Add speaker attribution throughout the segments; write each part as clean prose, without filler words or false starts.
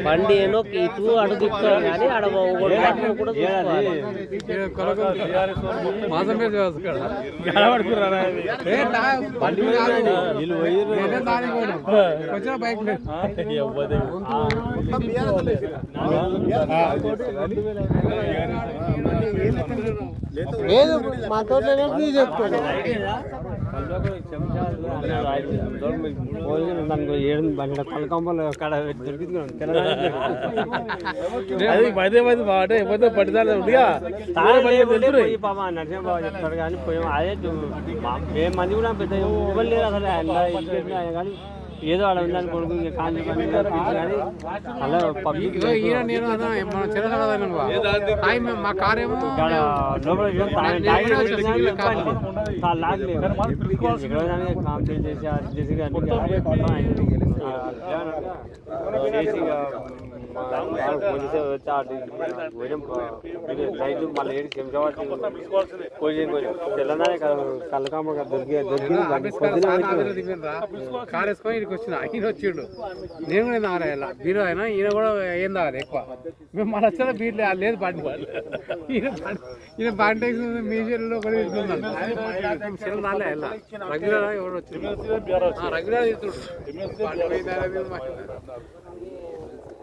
Speaker 1: బండి ఏమో ఇటు అటు తిప్పుతారు కానీ ఆడ
Speaker 2: బైక్
Speaker 1: లేదు మా తోటలో చెప్తాను కలకంబలు అక్కడ నరసింహబాబు చెప్తాడు కానీ పోయాం అదే ఏ మంది కూడా పెద్ద ఇవ్వలేదు అసలు కానీ ఏదో అలా ఉందని కొడుకు కాంతి కానీ అలా పబ్లిక్
Speaker 2: మా కార్ ఏమో
Speaker 1: కంప్లీట్ చేసి మళ్ళీ ఏడు తెలంగాణ కళ్ళకామ
Speaker 2: కార్ వేసుకొని ఇక్కడికి వచ్చిన ఈయన వచ్చిండు నేను కూడా నారాయణ బీరో అయినా ఈయన కూడా ఏం తాగాలి ఎక్కువ మేము మన వచ్చిన బీర్ లేదు బండి ఈయన బండి మ్యూజియంలో కూడా ఇస్తున్నాను రాలే రెగ్యులర్ ఎవరు వచ్చిండు రెగ్యులర్ ఇస్తున్నాడు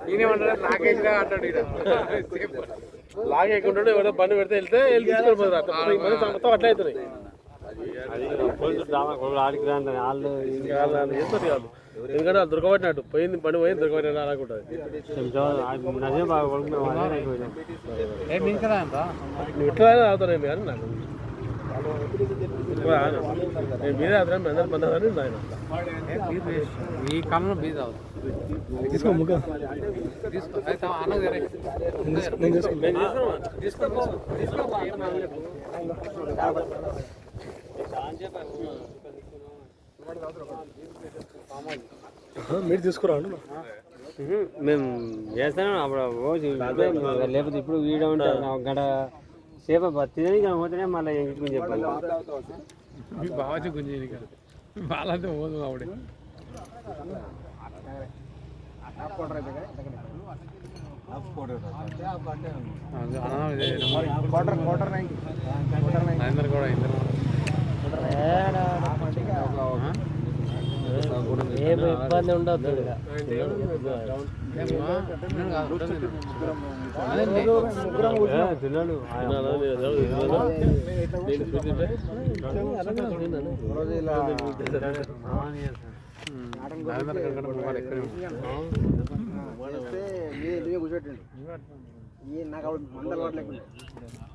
Speaker 2: ఈయనేమంటారు లాగేజ్గా అంటాడు ఈయన
Speaker 3: లాగేకుంటాడు ఎవరో బండి పెడితే వెళ్తే మొత్తం అట్లా అవుతున్నాయి
Speaker 1: ఆడికి వాళ్ళు
Speaker 3: ఎందుకంటే దొరకబట్టినట్టు పోయింది బండి పోయింది దొరకబట్టిన అనుకుంటుంది ఎట్లా అవుతానండి కానీ నాకు మీరే అవుతాను అందరు పొందాలని ఆయన
Speaker 2: ఈ కాలంలో బీజ్ అవుతుంది
Speaker 3: మీరు తీసుకురా
Speaker 1: మేము చేస్తాను అప్పుడు లేకపోతే ఇప్పుడు వీడియో ఉంటుంది ఒక గంట సేపు తినని పోతేనే మళ్ళీ ఎంచుకుని చెప్పాలి
Speaker 2: బాగా గుంజి బాలంటే పోదు ఆవిడ అందరు కూడా
Speaker 1: ఏ ఇబ్బంది ఉండదు తిన్నాడు
Speaker 4: కూర్చోటండి నాకు మందలు వాడలేకుండా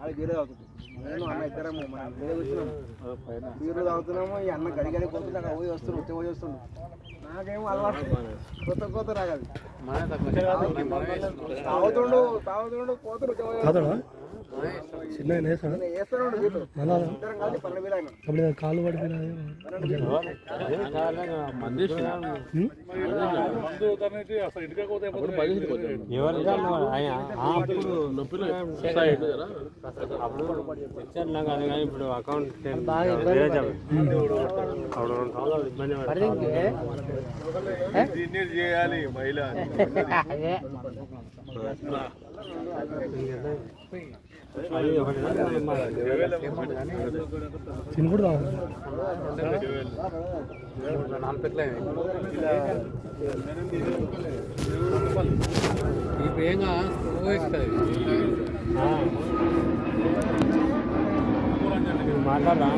Speaker 4: అది బీరే తాగుతుంది నేను అన్న ఇద్దరము మనం బీరే కూర్చున్నాము బీరు తాగుతున్నాము ఈ అన్న గడిగడి పోతుంది అక్కడ పోయి వస్తున్నాడు ఉత్తే పోయి వస్తుండు నాకేమో అలవాటు కొత్త రాగాలి తాగుతుండు పోతుండు
Speaker 3: కాలు
Speaker 1: ఇప్పుడు అకౌంట్
Speaker 3: చేయాలి మహిళ
Speaker 2: తినకూడదు ఇప్పుడు ఏంగా
Speaker 1: మాట్లాడదాం